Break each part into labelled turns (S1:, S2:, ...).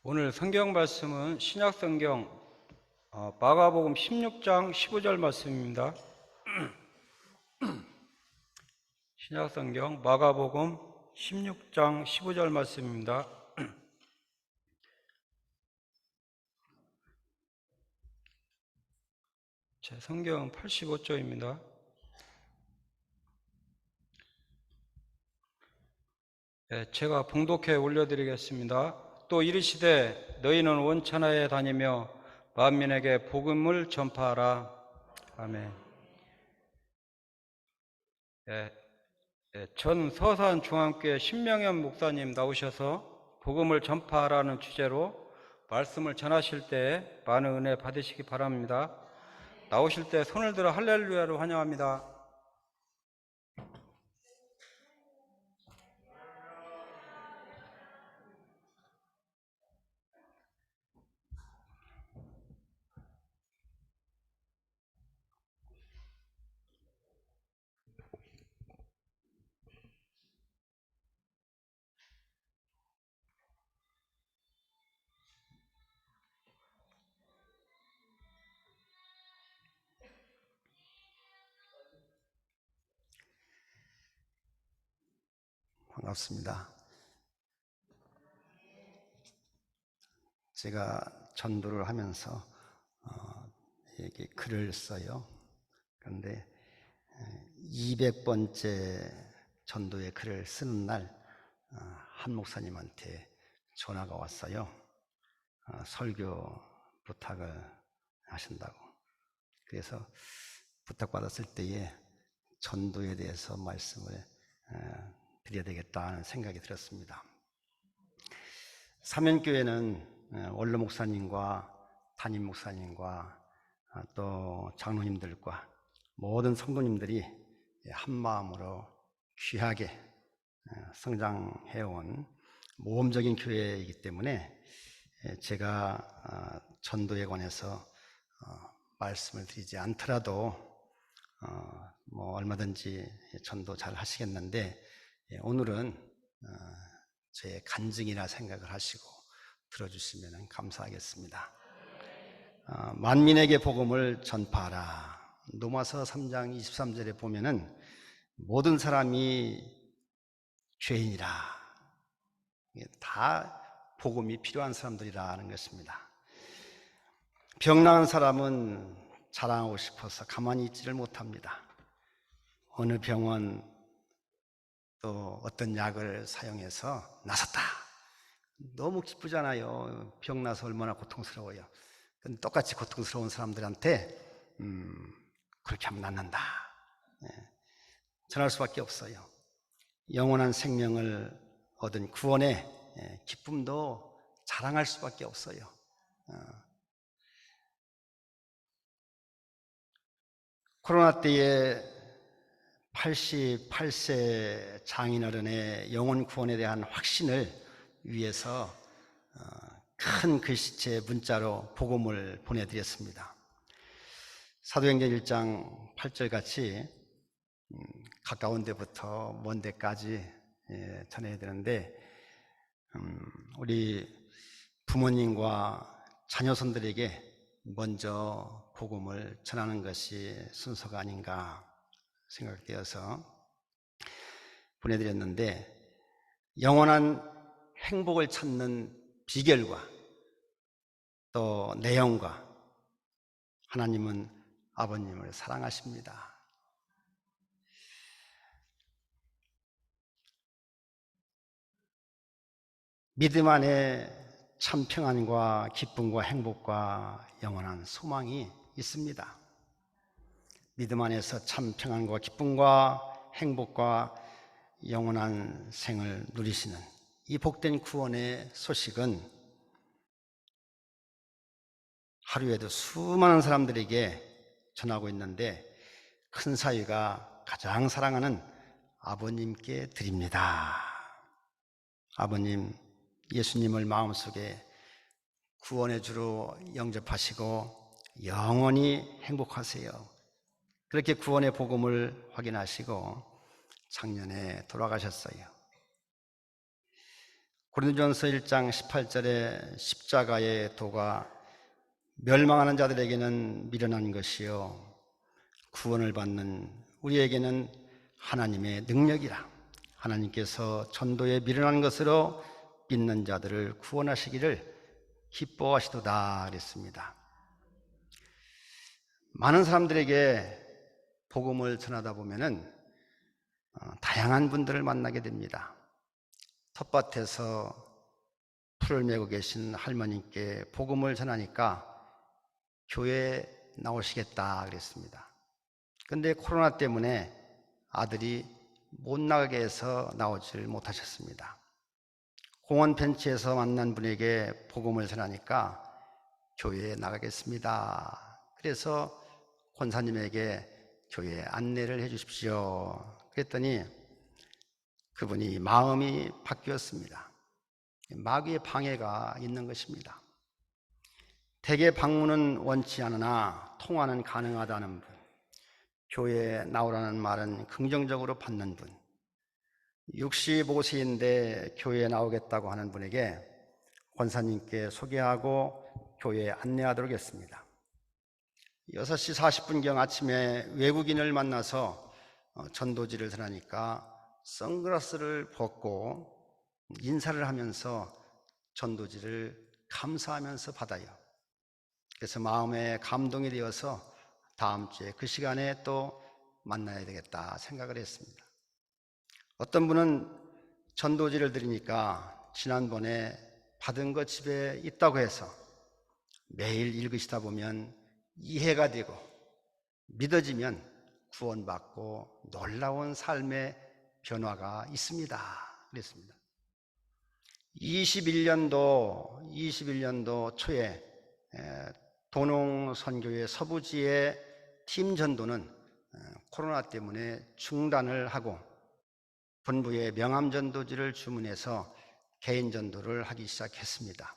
S1: 오늘 성경 말씀은 신약 성경 마가복음 16장 15절 말씀입니다. 신약 성경 마가복음 16장 15절 말씀입니다. 제 성경 85쪽입니다. 제가 봉독해 올려드리겠습니다. 또 이르시되 너희는 온 천하에 다니며 만민에게 복음을 전파하라. 아멘. 전 서산중앙교회 신명현 목사님 나오셔서 복음을 전파하라는 주제로 말씀을 전하실 때 많은 은혜 받으시기 바랍니다. 나오실 때 손을 들어 할렐루야로 환영합니다.
S2: 반갑습니다. 제가 전도를 하면서 이렇게 글을 써요. 그런데 200번째 전도의 글을 쓰는 날 한 목사님한테 전화가 왔어요. 설교 부탁을 하신다고. 그래서 부탁받았을 때에 전도에 대해서 말씀을 드려야 되겠다는 생각이 들었습니다. 사면교회는 원로 목사님과 담임 목사님과 또 장로님들과 모든 성도님들이 한 마음으로 귀하게 성장해온 모험적인 교회이기 때문에 제가 전도에 관해서 말씀을 드리지 않더라도 얼마든지 전도 잘 하시겠는데 오늘은 제 간증이라 생각을 하시고 들어주시면 감사하겠습니다. 만민에게 복음을 전파하라. 로마서 3장 23절에 보면은 모든 사람이 죄인이라, 다 복음이 필요한 사람들이라는 것입니다. 병나은 사람은 자랑하고 싶어서 가만히 있지를 못합니다. 어느 병원 또 어떤 약을 사용해서 나섰다. 너무 기쁘잖아요. 병나서 얼마나 고통스러워요. 근데 똑같이 고통스러운 사람들한테 그렇게 하면 낫는다. 전할 수밖에 없어요. 영원한 생명을 얻은 구원의 기쁨도 자랑할 수밖에 없어요. 코로나 때에 88세 장인어른의 영혼 구원에 대한 확신을 위해서 큰 글씨체 문자로 복음을 보내드렸습니다. 사도행전 1장 8절 같이 가까운 데부터 먼 데까지 전해야 되는데 우리 부모님과 자녀손들에게 먼저 복음을 전하는 것이 순서가 아닌가 생각되어서 보내드렸는데, 영원한 행복을 찾는 비결과 또 내용과 하나님은 아버님을 사랑하십니다. 믿음 안에 참 평안과 기쁨과 행복과 영원한 소망이 있습니다. 믿음 안에서 참 평안과 기쁨과 행복과 영원한 생을 누리시는 이 복된 구원의 소식은 하루에도 수많은 사람들에게 전하고 있는데, 큰 사위가 가장 사랑하는 아버님께 드립니다. 아버님, 예수님을 마음속에 구원의 주로 영접하시고 영원히 행복하세요. 그렇게 구원의 복음을 확인하시고 작년에 돌아가셨어요. 고린도전서 1장 18절에 십자가의 도가 멸망하는 자들에게는 미련한 것이요 구원을 받는 우리에게는 하나님의 능력이라. 하나님께서 전도에 미련한 것으로 믿는 자들을 구원하시기를 기뻐하시도다 그랬습니다. 많은 사람들에게 복음을 전하다 보면은 다양한 분들을 만나게 됩니다. 텃밭에서 풀을 메고 계신 할머님께 복음을 전하니까 교회에 나오시겠다 그랬습니다. 근데 코로나 때문에 아들이 못 나가게 해서 나오질 못하셨습니다. 공원 벤치에서 만난 분에게 복음을 전하니까 교회에 나가겠습니다. 그래서 권사님에게 교회에 안내를 해 주십시오. 그랬더니 그분이 마음이 바뀌었습니다. 마귀의 방해가 있는 것입니다. 대개 방문은 원치 않으나 통화는 가능하다는 분, 교회에 나오라는 말은 긍정적으로 받는 분, 65세인데 교회에 나오겠다고 하는 분에게 권사님께 소개하고 교회에 안내하도록 했습니다. 6시 40분경 아침에 외국인을 만나서 전도지를 전하니까 선글라스를 벗고 인사를 하면서 전도지를 감사하면서 받아요. 그래서 마음에 감동이 되어서 다음 주에 그 시간에 또 만나야 되겠다 생각을 했습니다. 어떤 분은 전도지를 드리니까 지난번에 받은 거 집에 있다고 해서 매일 읽으시다 보면 이해가 되고 믿어지면 구원받고 놀라운 삶의 변화가 있습니다. 그랬습니다. 21년도 초에 도농선교회 서부지의 팀 전도는 코로나 때문에 중단을 하고 본부에 명함 전도지를 주문해서 개인 전도를 하기 시작했습니다.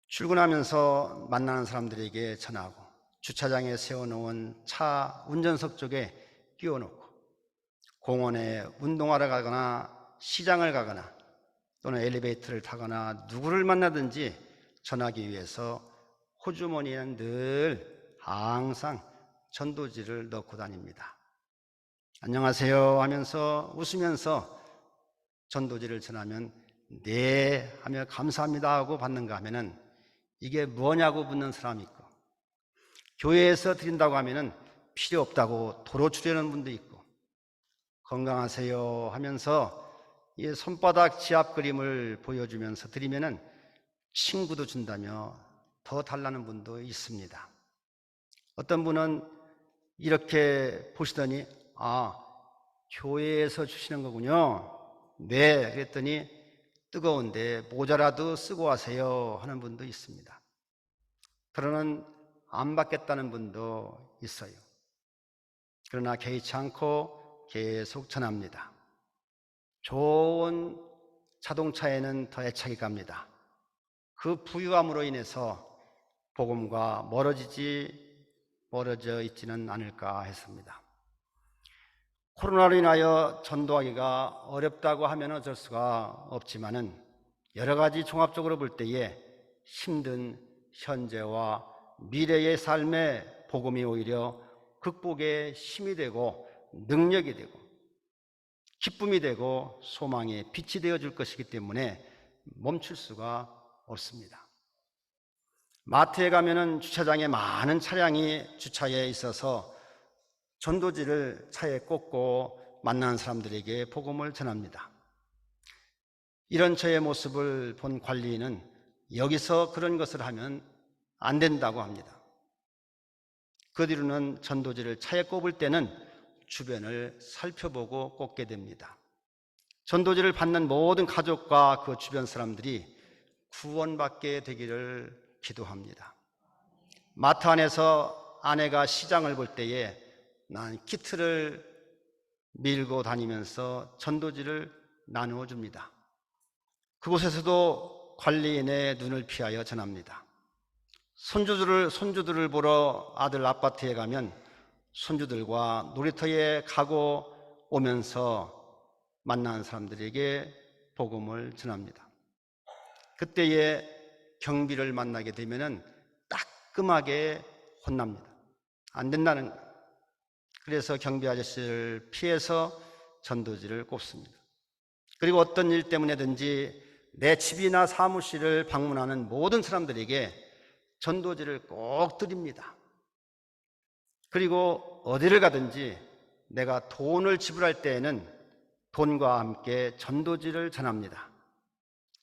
S2: 출근하면서 만나는 사람들에게 전하고 주차장에 세워놓은 차 운전석 쪽에 끼워놓고 공원에 운동하러 가거나 시장을 가거나 또는 엘리베이터를 타거나 누구를 만나든지 전하기 위해서 호주머니에는 늘 항상 전도지를 넣고 다닙니다. 안녕하세요 하면서 웃으면서 전도지를 전하면 네 하며 감사합니다 하고 받는가 하면은 이게 뭐냐고 묻는 사람이 있고, 교회에서 드린다고 하면은 필요 없다고 도로 주려는 분도 있고, 건강하세요 하면서 이 손바닥 지압 그림을 보여주면서 드리면은 친구도 준다며 더 달라는 분도 있습니다. 어떤 분은 이렇게 보시더니 교회에서 주시는 거군요. 네, 그랬더니 뜨거운데 모자라도 쓰고 하세요 하는 분도 있습니다. 그러는 안 받겠다는 분도 있어요. 그러나 개의치 않고 계속 전합니다. 좋은 자동차에는 더 애착이 갑니다. 그 부유함으로 인해서 복음과 멀어져 있지는 않을까 했습니다. 코로나로 인하여 전도하기가 어렵다고 하면 어쩔 수가 없지만은 여러 가지 종합적으로 볼 때에 힘든 현재와 미래의 삶의 복음이 오히려 극복의 힘이 되고 능력이 되고 기쁨이 되고 소망의 빛이 되어줄 것이기 때문에 멈출 수가 없습니다. 마트에 가면은 주차장에 많은 차량이 주차해 있어서 전도지를 차에 꽂고 만나는 사람들에게 복음을 전합니다. 이런 저의 모습을 본 관리인은 여기서 그런 것을 하면 안 된다고 합니다. 그 뒤로는 전도지를 차에 꼽을 때는 주변을 살펴보고 꽂게 됩니다. 전도지를 받는 모든 가족과 그 주변 사람들이 구원받게 되기를 기도합니다. 마트 안에서 아내가 시장을 볼 때에 난 키트를 밀고 다니면서 전도지를 나누어 줍니다. 그곳에서도 관리인의 눈을 피하여 전합니다. 손주들을 보러 아들 아파트에 가면 손주들과 놀이터에 가고 오면서 만나는 사람들에게 복음을 전합니다. 그때에 경비를 만나게 되면은 따끔하게 혼납니다. 안 된다는 거예요. 그래서 경비 아저씨를 피해서 전도지를 꼽습니다. 그리고 어떤 일 때문에든지 내 집이나 사무실을 방문하는 모든 사람들에게 전도지를 꼭 드립니다. 그리고 어디를 가든지 내가 돈을 지불할 때에는 돈과 함께 전도지를 전합니다.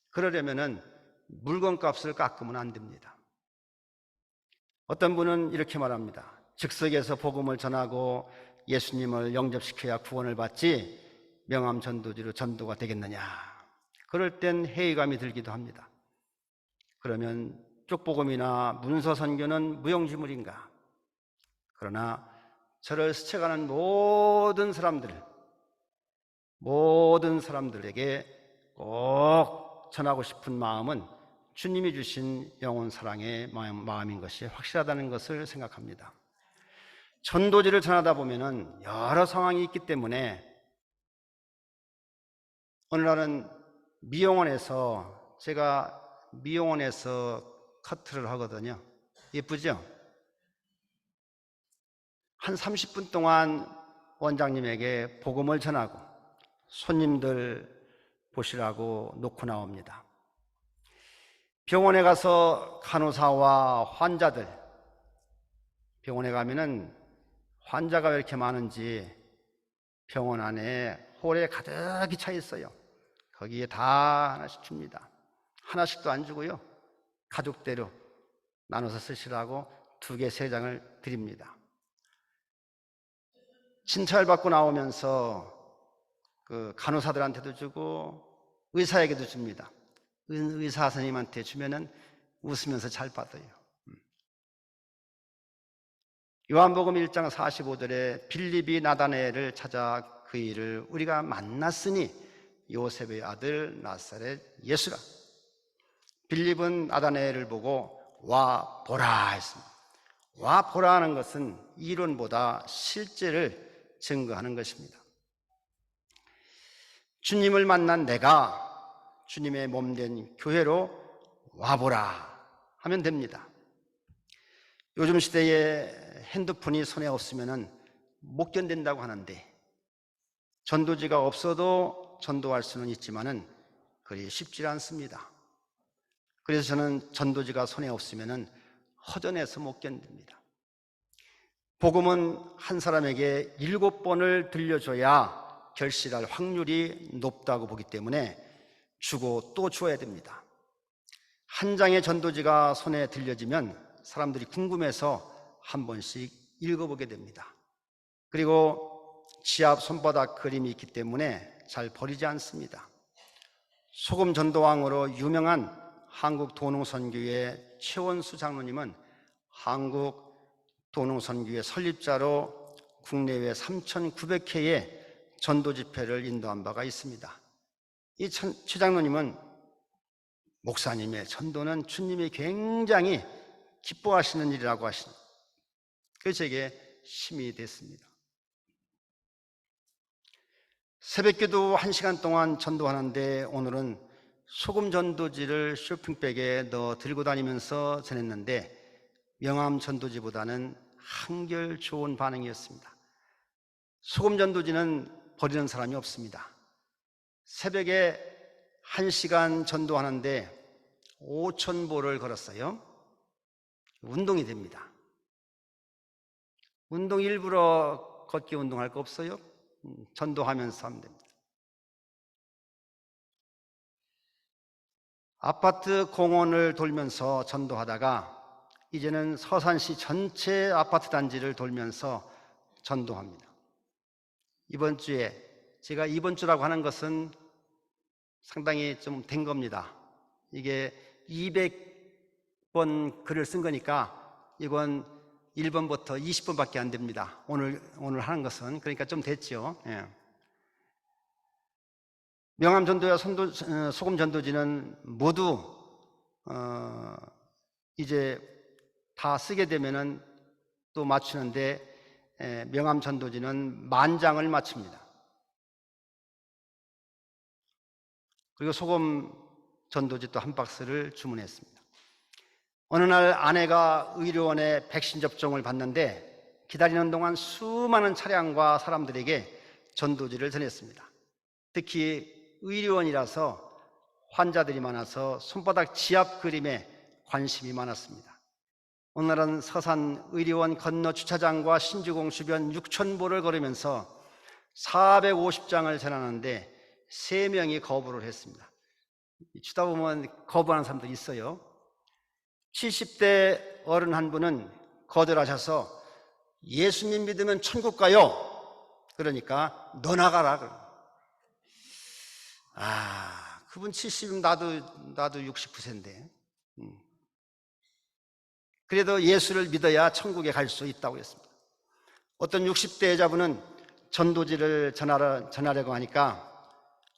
S2: 그러려면은 물건값을 깎으면 안 됩니다. 어떤 분은 이렇게 말합니다. 즉석에서 복음을 전하고 예수님을 영접시켜야 구원을 받지 명함 전도지로 전도가 되겠느냐. 그럴 땐 회의감이 들기도 합니다. 그러면 쪽복음이나 문서 선교는 무용지물인가? 그러나 저를 스쳐가는 모든 사람들에게 꼭 전하고 싶은 마음은 주님이 주신 영혼 사랑의 마음인 것이 확실하다는 것을 생각합니다. 전도지를 전하다 보면은 여러 상황이 있기 때문에 어느 날은 제가 미용원에서 커트를 하거든요. 예쁘죠? 한 30분 동안 원장님에게 복음을 전하고 손님들 보시라고 놓고 나옵니다. 병원에 가서 간호사와 환자들, 병원에 가면은 환자가 왜 이렇게 많은지 병원 안에 홀에 가득히 차 있어요. 거기에 다 하나씩 줍니다. 하나씩도 안 주고요. 가족대로 나눠서 쓰시라고 2개, 3장을 드립니다. 진찰받고 나오면서 그 간호사들한테도 주고 의사에게도 줍니다. 의사 선생님한테 주면은 웃으면서 잘 받아요. 요한복음 1장 45절에 빌립이 나다나엘을 찾아 그 일을 우리가 만났으니 요셉의 아들 나사렛 예수라. 빌립은 나다나엘을 보고 와 보라 했습니다. 와 보라 하는 것은 이론보다 실제를 증거하는 것입니다. 주님을 만난 내가 주님의 몸된 교회로 와보라 하면 됩니다. 요즘 시대에 핸드폰이 손에 없으면 못 견딘다고 하는데 전도지가 없어도 전도할 수는 있지만은 그리 쉽지 않습니다. 그래서 저는 전도지가 손에 없으면 허전해서 못 견딥니다. 복음은 한 사람에게 7번을 들려줘야 결실할 확률이 높다고 보기 때문에 주고 또 주어야 됩니다. 한 장의 전도지가 손에 들려지면 사람들이 궁금해서 한 번씩 읽어보게 됩니다. 그리고 지압 손바닥 그림이 있기 때문에 잘 버리지 않습니다. 소금 전도왕으로 유명한 한국 도농선교회 최원수 장로님은 한국 도농선교회 설립자로 국내외 3,900회의 전도 집회를 인도한 바가 있습니다. 이 최 장로님은 목사님의 전도는 주님이 굉장히 기뻐하시는 일이라고 하십니다. 그래서 제게 힘이 됐습니다. 새벽기도 1시간 동안 전도하는데 오늘은 소금 전도지를 쇼핑백에 넣어 들고 다니면서 전했는데 명함 전도지보다는 한결 좋은 반응이었습니다. 소금 전도지는 버리는 사람이 없습니다. 새벽에 1시간 전도하는데 5,000보를 걸었어요. 운동이 됩니다. 운동 일부러 걷기 운동할 거 없어요? 전도하면서 하면 됩니다. 아파트 공원을 돌면서 전도하다가 이제는 서산시 전체 아파트 단지를 돌면서 전도합니다. 이번 주에 제가 이번 주라고 하는 것은 상당히 좀 된 겁니다. 이게 200번 글을 쓴 거니까 이건 1번부터 20번밖에 안 됩니다. 오늘 하는 것은. 그러니까 좀 됐죠. 예. 명함 전도와 소금 전도지는 모두 이제 다 쓰게 되면은 또 맞추는데 명함 전도지는 10,000장을 맞춥니다. 그리고 소금 전도지 또 한 박스를 주문했습니다. 어느 날 아내가 의료원에 백신 접종을 받는데 기다리는 동안 수많은 차량과 사람들에게 전도지를 전했습니다. 특히 의료원이라서 환자들이 많아서 손바닥 지압 그림에 관심이 많았습니다. 오늘은 서산 의료원 건너 주차장과 신주공 주변 6,000보를 걸으면서 450장을 전하는데 3명이 거부를 했습니다. 주다 보면 거부하는 사람도 있어요. 70대 어른 한 분은 거절하셔서 예수님 믿으면 천국 가요. 그러니까 너 나가라. 그분 70이면 나도 69세인데. 그래도 예수를 믿어야 천국에 갈 수 있다고 했습니다. 어떤 60대 여자분은 전도지를 전하려고 하니까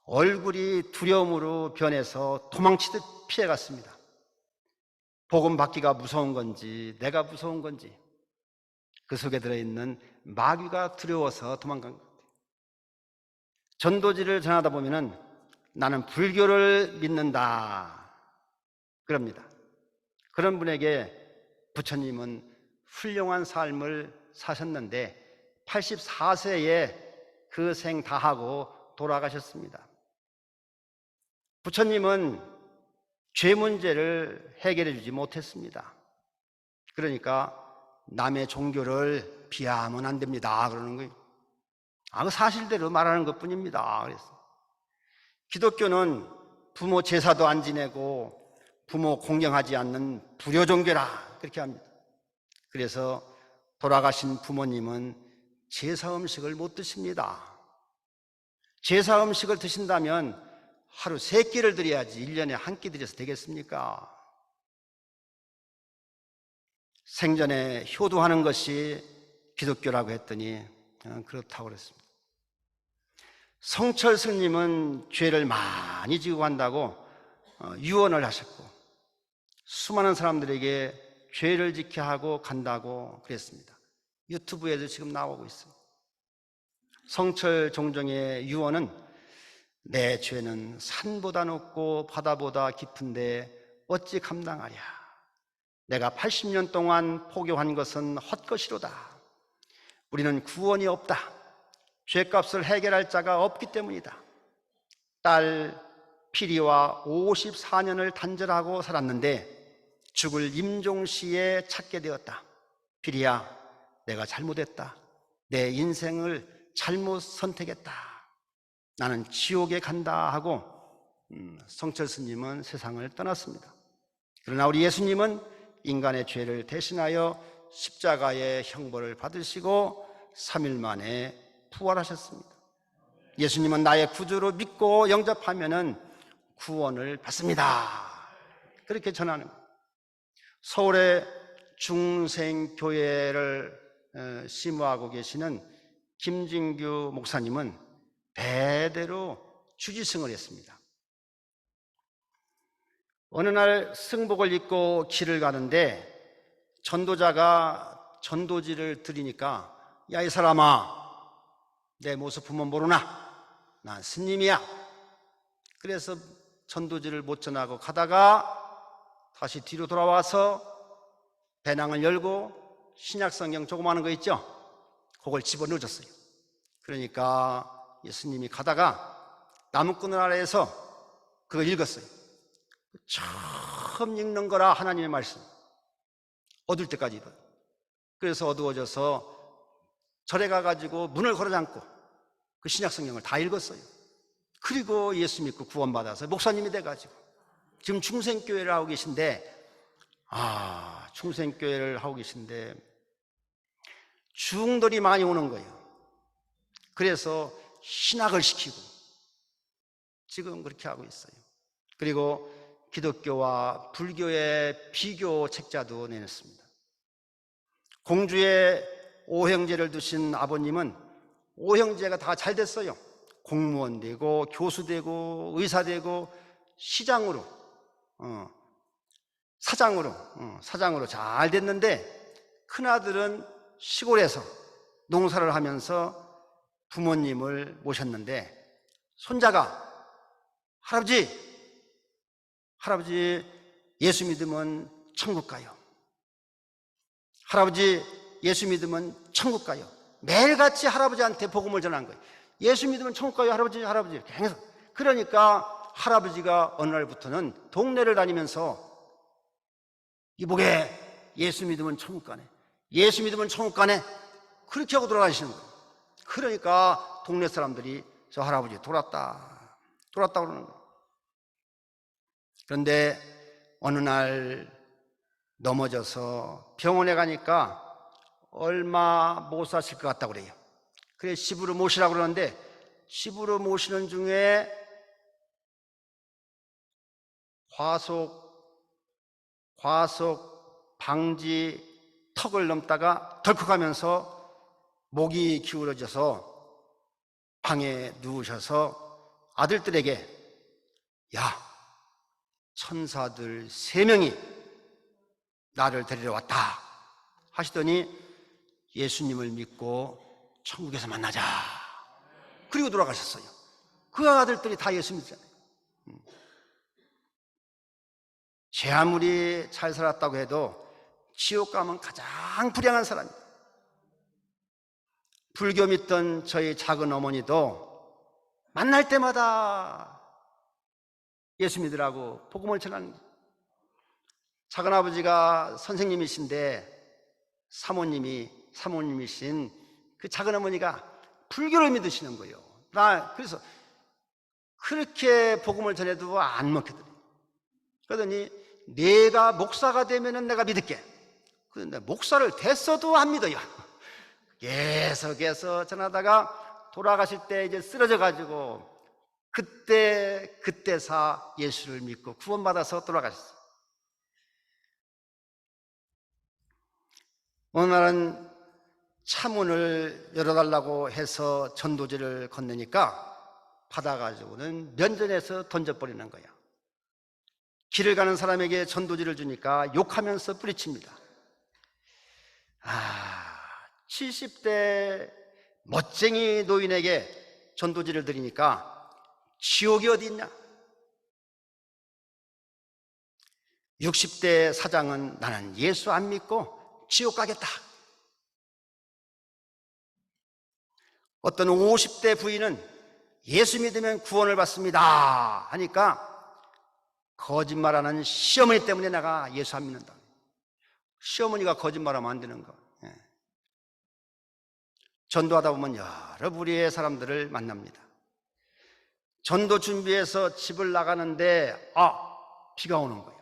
S2: 얼굴이 두려움으로 변해서 도망치듯 피해갔습니다. 복음 받기가 무서운 건지 내가 무서운 건지 그 속에 들어있는 마귀가 두려워서 도망간 것 같아요. 전도지를 전하다 보면은 나는 불교를 믿는다 그럽니다. 그런 분에게 부처님은 훌륭한 삶을 사셨는데 84세에 그 생 다 하고 돌아가셨습니다. 부처님은 죄 문제를 해결해 주지 못했습니다. 그러니까 남의 종교를 비하하면 안 됩니다 그러는 거예요. 그 사실대로 말하는 것뿐입니다. 그래서 기독교는 부모 제사도 안 지내고 부모 공경하지 않는 불효 종교라 그렇게 합니다. 그래서 돌아가신 부모님은 제사 음식을 못 드십니다. 제사 음식을 드신다면 하루 3끼를 드려야지 1년에 한 끼 드려서 되겠습니까? 생전에 효도하는 것이 기독교라고 했더니 그렇다고 그랬습니다. 성철 스님은 죄를 많이 지고 간다고 유언을 하셨고 수많은 사람들에게 죄를 지켜 하고 간다고 그랬습니다. 유튜브에도 지금 나오고 있어요. 성철 종정의 유언은 내 죄는 산보다 높고 바다보다 깊은데 어찌 감당하랴. 내가 80년 동안 포교한 것은 헛것이로다. 우리는 구원이 없다. 죄값을 해결할 자가 없기 때문이다. 딸 피리와 54년을 단절하고 살았는데 죽을 임종시에 찾게 되었다. 피리야, 내가 잘못했다. 내 인생을 잘못 선택했다. 나는 지옥에 간다 하고 성철 스님은 세상을 떠났습니다. 그러나 우리 예수님은 인간의 죄를 대신하여 십자가의 형벌을 받으시고 3일 만에 부활하셨습니다. 예수님은 나의 구주로 믿고 영접하면은 구원을 받습니다. 그렇게 전하는 거예요. 서울의 중생교회를 심우하고 계시는 김진규 목사님은 대대로 주지승을 했습니다. 어느 날 승복을 입고 길을 가는데 전도자가 전도지를 드리니까 야, 이 사람아, 내 모습 보면 모르나? 난 스님이야. 그래서 전도지를 못 전하고 가다가 다시 뒤로 돌아와서 배낭을 열고 신약성경 조그마한 거 있죠? 그걸 집어넣어줬어요. 그러니까 예수님이 가다가 나무꾼 아래에서 그걸 읽었어요. 처음 읽는 거라 하나님의 말씀. 어두울 때까지 읽어요. 그래서 어두워져서 절에 가가지고 문을 걸어잠고 그 신약성경을 다 읽었어요. 그리고 예수 믿고 구원받아서 목사님이 돼가지고 지금 중생교회를 하고 계신데 중생교회를 하고 계신데 중들이 많이 오는 거예요. 그래서 신학을 시키고 지금 그렇게 하고 있어요. 그리고 기독교와 불교의 비교 책자도 내놨습니다. 공주의 5형제를 두신 아버님은 5형제가 다 잘 됐어요. 공무원 되고 교수 되고 의사 되고 시장으로 사장으로 잘 됐는데 큰아들은 시골에서 농사를 하면서 부모님을 모셨는데 손자가 할아버지 예수 믿으면 천국 가요. 할아버지 예수 믿으면 천국 가요. 매일같이 할아버지한테 복음을 전한 거예요. 예수 믿으면 천국 가요. 할아버지 이렇게 행해서. 그러니까 할아버지가 어느 날부터는 동네를 다니면서 이보게 예수 믿으면 천국 가네, 예수 믿으면 천국 가네, 그렇게 하고 돌아가시는 거예요. 그러니까 동네 사람들이 저 할아버지 돌았다 그러는 거예요. 그런데 어느 날 넘어져서 병원에 가니까 얼마 못 사실 것 같다고 그래요. 그래 집으로 모시라고 그러는데, 집으로 모시는 중에 과속 방지 턱을 넘다가 덜컥하면서 목이 기울어져서 방에 누우셔서 아들들에게, 야, 천사들 3명이 나를 데리러 왔다 하시더니 예수님을 믿고 천국에서 만나자, 그리고 돌아가셨어요. 그 아들들이 다 예수 믿잖아요. 제 아무리 잘 살았다고 해도 지옥 가면 가장 불행한 사람입니다. 불교 믿던 저희 작은 어머니도 만날 때마다 예수 믿으라고 복음을 전하는 거예요. 작은 아버지가 선생님이신데 사모님이신 그 작은 어머니가 불교를 믿으시는 거예요. 그래서 그렇게 복음을 전해도 안 먹히더래요. 그러더니 내가 목사가 되면은 내가 믿을게. 그런데 목사를 됐어도 안 믿어요. 계속해서 전하다가 돌아가실 때 이제 쓰러져 가지고 그때사 예수를 믿고 구원받아서 돌아가셨어요. 어느 날은 차문을 열어달라고 해서 전도지를 건네니까 받아가지고는 면전에서 던져버리는 거야. 길을 가는 사람에게 전도지를 주니까 욕하면서 뿌리칩니다. 70대 멋쟁이 노인에게 전도지를 드리니까 지옥이 어디 있냐? 60대 사장은 나는 예수 안 믿고 지옥 가겠다. 어떤 50대 부인은 예수 믿으면 구원을 받습니다 하니까 거짓말하는 시어머니 때문에 내가 예수 안 믿는다. 시어머니가 거짓말하면 안 되는 거. 전도하다 보면 여러 부류의 사람들을 만납니다. 전도 준비해서 집을 나가는데 비가 오는 거예요.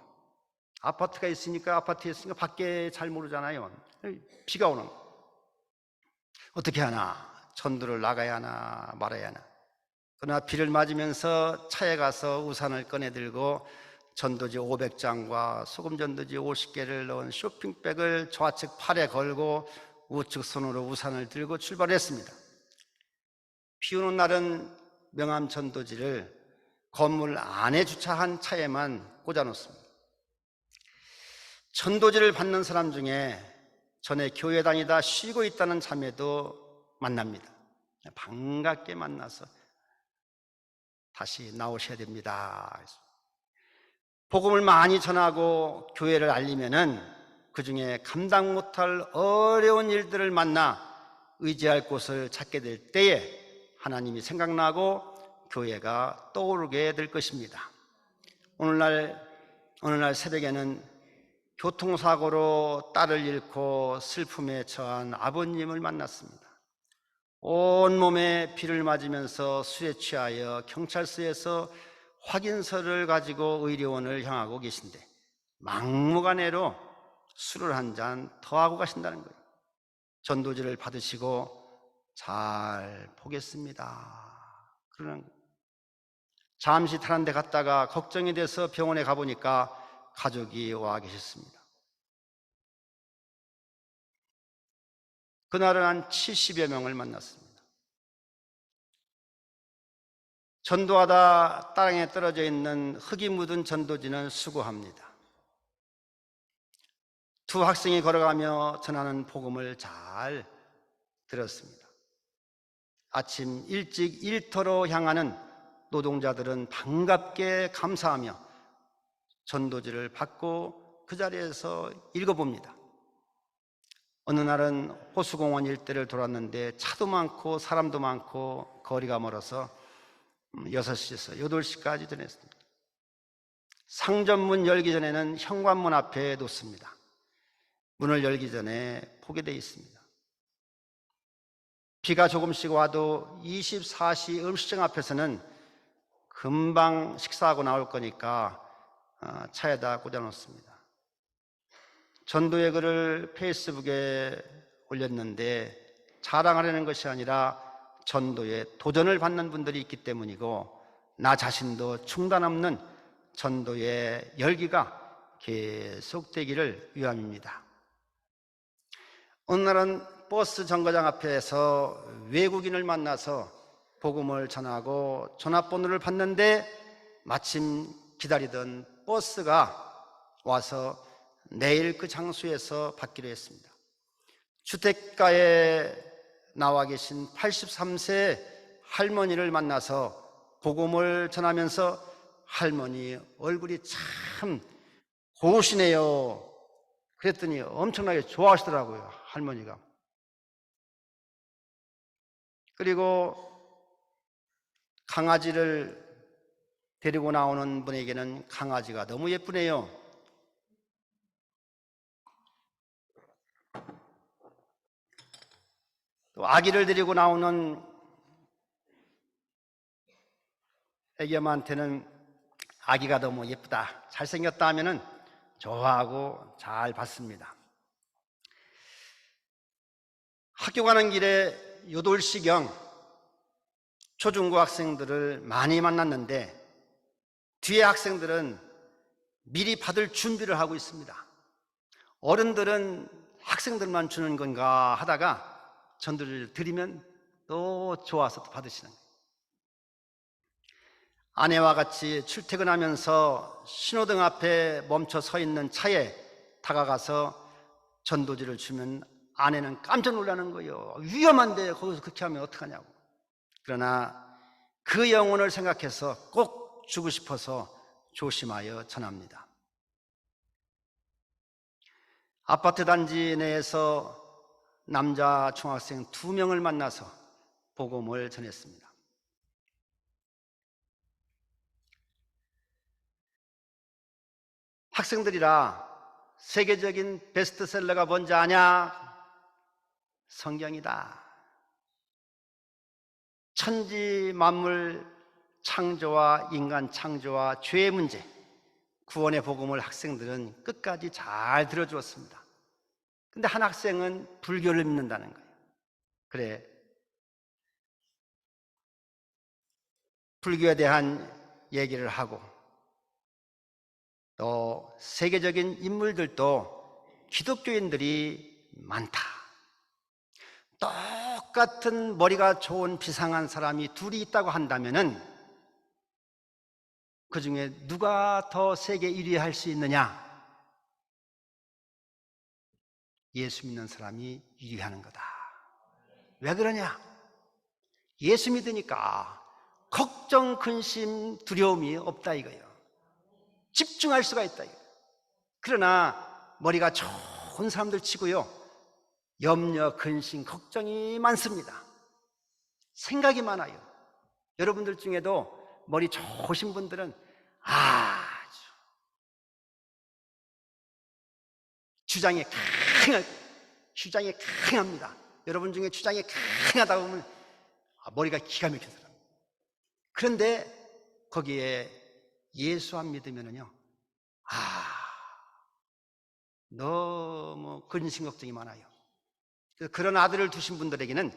S2: 아파트에 있으니까 밖에 잘 모르잖아요. 비가 오는 거예요. 어떻게 하나? 전도를 나가야 하나 말아야 하나? 그러나 비를 맞으면서 차에 가서 우산을 꺼내 들고 전도지 500장과 소금 전도지 50개를 넣은 쇼핑백을 좌측 팔에 걸고 우측 손으로 우산을 들고 출발했습니다. 비 오는 날은 명함 전도지를 건물 안에 주차한 차에만 꽂아 놓습니다. 전도지를 받는 사람 중에 전에 교회 다니다 쉬고 있다는 자매도 만납니다. 반갑게 만나서 다시 나오셔야 됩니다. 복음을 많이 전하고 교회를 알리면은 그 중에 감당 못할 어려운 일들을 만나 의지할 곳을 찾게 될 때에 하나님이 생각나고 교회가 떠오르게 될 것입니다. 어느 날 새벽에는 교통사고로 딸을 잃고 슬픔에 처한 아버님을 만났습니다. 온몸에 비를 맞으면서 술에 취하여 경찰서에서 확인서를 가지고 의료원을 향하고 계신데 막무가내로 술을 한 잔 더 하고 가신다는 거예요. 전도지를 받으시고 잘 보겠습니다 그러는 거예요. 잠시 다른 데 갔다가 걱정이 돼서 병원에 가보니까 가족이 와 계셨습니다. 그날은 한 70여 명을 만났습니다. 전도하다 땅에 떨어져 있는 흙이 묻은 전도지는 수고합니다. 두 학생이 걸어가며 전하는 복음을 잘 들었습니다. 아침 일찍 일터로 향하는 노동자들은 반갑게 감사하며 전도지를 받고 그 자리에서 읽어봅니다. 어느 날은 호수공원 일대를 돌았는데 차도 많고 사람도 많고 거리가 멀어서 6시에서 8시까지 지냈습니다. 상점문 열기 전에는 현관문 앞에 놓습니다. 문을 열기 전에 포개되어 있습니다. 비가 조금씩 와도 24시 음식점 앞에서는 금방 식사하고 나올 거니까 차에다 꽂아놓습니다. 전도의 글을 페이스북에 올렸는데 자랑하려는 것이 아니라 전도에 도전을 받는 분들이 있기 때문이고 나 자신도 중단 없는 전도의 열기가 계속되기를 위함입니다. 어느 날은 버스 정거장 앞에서 외국인을 만나서 복음을 전하고 전화번호를 받는데 마침 기다리던 버스가 와서 내일 그 장소에서 받기로 했습니다. 주택가에 나와 계신 83세 할머니를 만나서 복음을 전하면서 할머니 얼굴이 참 고우시네요. 그랬더니 엄청나게 좋아하시더라고요, 할머니가. 그리고 강아지를 데리고 나오는 분에게는 강아지가 너무 예쁘네요. 또 아기를 데리고 나오는 애기엄마한테는 아기가 너무 예쁘다, 잘생겼다 하면은 좋아하고 잘 받습니다. 학교 가는 길에 8시경 초중고 학생들을 많이 만났는데 뒤에 학생들은 미리 받을 준비를 하고 있습니다. 어른들은 학생들만 주는 건가 하다가 전도를 드리면 또 좋아서 또 받으시는 거예요. 아내와 같이 출퇴근하면서 신호등 앞에 멈춰 서 있는 차에 다가가서 전도지를 주면 아내는 깜짝 놀라는 거예요. 위험한데 거기서 그렇게 하면 어떡하냐고. 그러나 그 영혼을 생각해서 꼭 주고 싶어서 조심하여 전합니다. 아파트 단지 내에서 남자 중학생 2명을 만나서 복음을 전했습니다. 학생들이라 세계적인 베스트셀러가 뭔지 아냐? 성경이다. 천지 만물 창조와 인간 창조와 죄의 문제, 구원의 복음을 학생들은 끝까지 잘 들어주었습니다. 근데 한 학생은 불교를 믿는다는 거예요. 그래, 불교에 대한 얘기를 하고 또 세계적인 인물들도 기독교인들이 많다. 똑같은 머리가 좋은 비상한 사람이 둘이 있다고 한다면은 그 중에 누가 더 세계 1위 할 수 있느냐? 예수 믿는 사람이 1위 하는 거다. 왜 그러냐? 예수 믿으니까 걱정, 근심, 두려움이 없다 이거예요. 집중할 수가 있다 이거예요. 그러나 머리가 좋은 사람들 치고요, 염려, 근심, 걱정이 많습니다. 생각이 많아요. 여러분들 중에도 머리 좋으신 분들은 아주 주장이 강합니다. 여러분 중에 주장이 강하다 보면 머리가 기가 막힌 사람. 그런데 거기에 예수 안 믿으면요, 너무 근심 걱정이 많아요. 그런 아들을 두신 분들에게는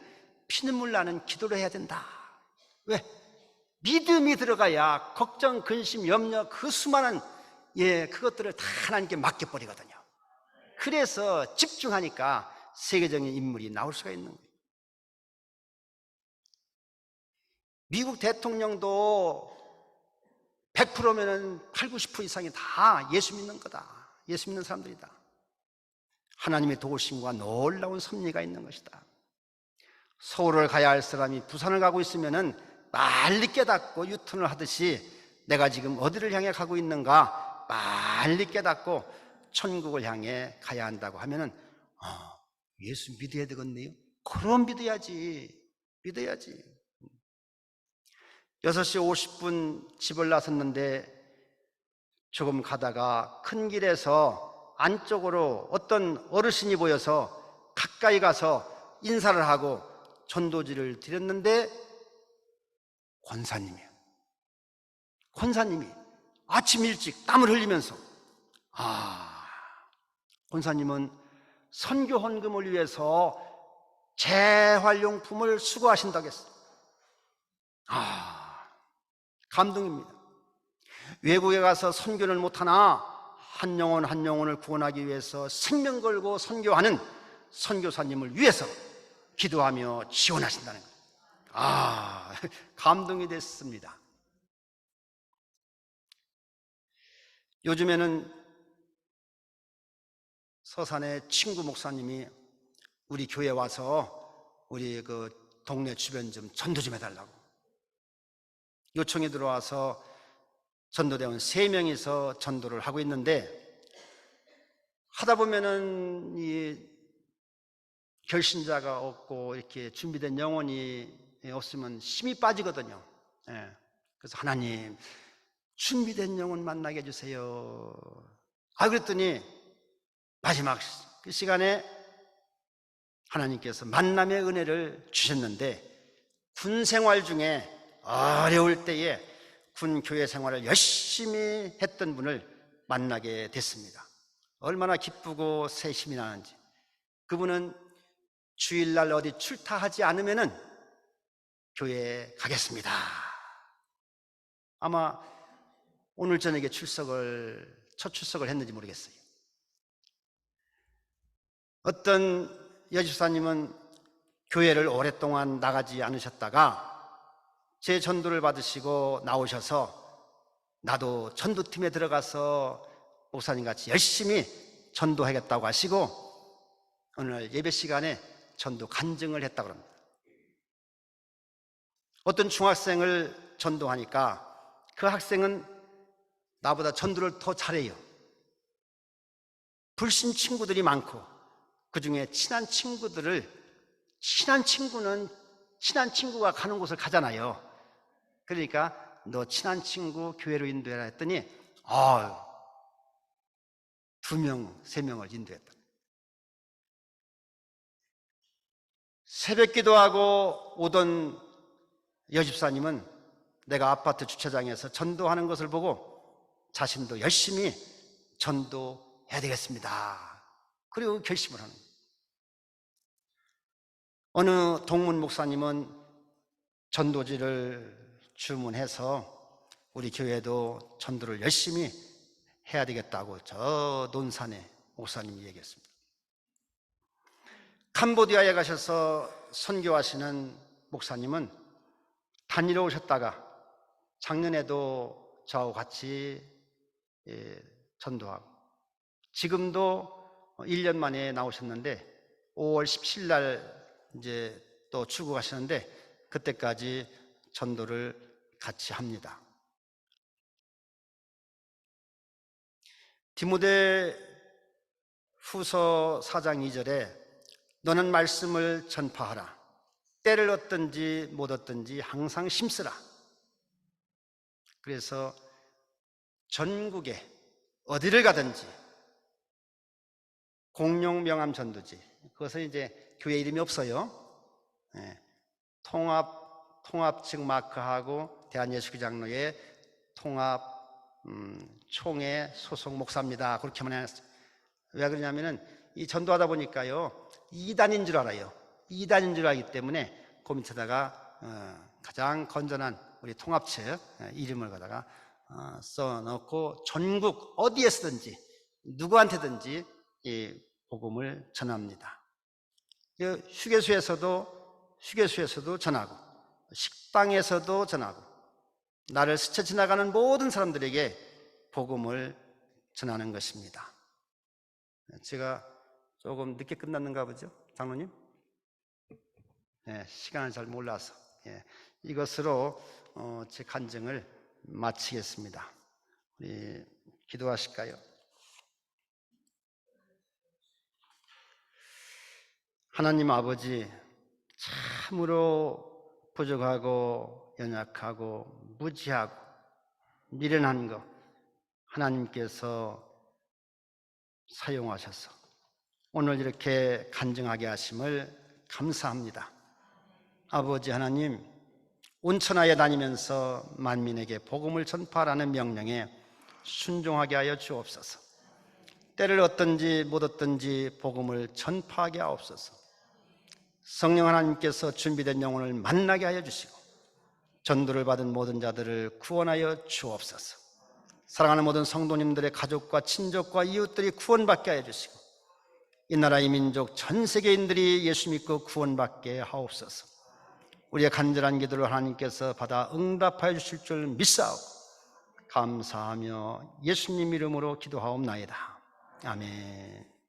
S2: 피눈물 나는 기도를 해야 된다. 왜? 믿음이 들어가야 걱정, 근심, 염려, 그 수많은 그것들을 다 하나님께 맡겨버리거든요. 그래서 집중하니까 세계적인 인물이 나올 수가 있는 거예요. 미국 대통령도 100%면은 80, 90% 이상이 다 예수 믿는 거다. 예수 믿는 사람들이다. 하나님의 도우심과 놀라운 섭리가 있는 것이다. 서울을 가야 할 사람이 부산을 가고 있으면은 빨리 깨닫고 유턴을 하듯이 내가 지금 어디를 향해 가고 있는가 빨리 깨닫고 천국을 향해 가야 한다고 하면은 예수 믿어야 되겠네요. 그럼 믿어야지. 6시 50분 집을 나섰는데 조금 가다가 큰 길에서 안쪽으로 어떤 어르신이 보여서 가까이 가서 인사를 하고 전도지를 드렸는데 권사님이 아침 일찍 땀을 흘리면서 권사님은 선교 헌금을 위해서 재활용품을 수거하신다고 했어요. 감동입니다. 외국에 가서 선교를 못하나 한 영혼 한 영혼을 구원하기 위해서 생명 걸고 선교하는 선교사님을 위해서 기도하며 지원하신다는 거예요. 감동이 됐습니다. 요즘에는 서산의 친구 목사님이 우리 교회 와서 우리 그 동네 주변 좀 전도 좀 해달라고 요청이 들어와서 전도대원 3명이서 전도를 하고 있는데, 하다 보면은 이 결신자가 없고 이렇게 준비된 영혼이 없으면 힘이 빠지거든요. 그래서 하나님, 준비된 영혼 만나게 해주세요. 그랬더니 마지막 그 시간에 하나님께서 만남의 은혜를 주셨는데, 군 생활 중에 어려울 때에 군 교회 생활을 열심히 했던 분을 만나게 됐습니다. 얼마나 기쁘고 새심이 나는지. 그분은 주일날 어디 출타하지 않으면은 교회에 가겠습니다. 아마 오늘 저녁에 첫 출석을 했는지 모르겠어요. 어떤 여집사님은 교회를 오랫동안 나가지 않으셨다가 제 전도를 받으시고 나오셔서 나도 전도팀에 들어가서 목사님같이 열심히 전도하겠다고 하시고 오늘 예배 시간에 전도 간증을 했다고 합니다. 어떤 중학생을 전도하니까 그 학생은 나보다 전도를 더 잘해요. 불신 친구들이 많고 그 중에 친한 친구는 친한 친구가 가는 곳을 가잖아요. 그러니까 너 친한 친구 교회로 인도해라 했더니 2명, 3명을 인도했다. 새벽 기도하고 오던 여집사님은 내가 아파트 주차장에서 전도하는 것을 보고 자신도 열심히 전도해야 되겠습니다. 그리고 결심을 하는 거예요. 어느 동문 목사님은 전도지를 주문해서 우리 교회도 전도를 열심히 해야 되겠다고 저 논산의 목사님이 얘기했습니다. 캄보디아에 가셔서 선교하시는 목사님은 다니러 오셨다가 작년에도 저하고 같이 전도하고 지금도 1년 만에 나오셨는데 5월 17일 날 이제 또 출국하시는데 그때까지 전도를 같이 합니다. 디모데 후서 4장 2절에 너는 말씀을 전파하라. 때를 얻든지 못 얻든지 항상 힘쓰라. 그래서 전국에 어디를 가든지 공용 명함 전도지, 그것은 이제 교회 이름이 없어요. 통합 측 마크하고 대한예수교장로의 통합 총회 소속 목사입니다. 그렇게만 해놨어요. 왜 그러냐면은 이 전도하다 보니까요 2단인 줄 알아요. 2단인 줄 알기 때문에 그 밑에다가 가장 건전한 우리 통합 측 이름을 갖다가 써놓고 전국 어디에서든지 누구한테든지 이 복음을 전합니다. 휴게소에서도 전하고 식당에서도 전하고 나를 스쳐 지나가는 모든 사람들에게 복음을 전하는 것입니다. 제가 조금 늦게 끝났는가 보죠, 장로님? 시간을 잘 몰라서 이것으로 제 간증을 마치겠습니다. 우리 기도하실까요? 하나님 아버지, 참으로 부족하고 연약하고 무지하고 미련한 것 하나님께서 사용하셔서 오늘 이렇게 간증하게 하심을 감사합니다. 아버지 하나님, 온천하에 다니면서 만민에게 복음을 전파하라는 명령에 순종하게 하여 주옵소서. 때를 얻든지 못 얻든지 복음을 전파하게 하옵소서. 성령 하나님께서 준비된 영혼을 만나게 하여 주시고 전도를 받은 모든 자들을 구원하여 주옵소서. 사랑하는 모든 성도님들의 가족과 친족과 이웃들이 구원받게 하여 주시고 이 나라 이 민족 전 세계인들이 예수 믿고 구원받게 하옵소서. 우리의 간절한 기도를 하나님께서 받아 응답하여 주실 줄 믿사오고 감사하며 예수님 이름으로 기도하옵나이다. 아멘.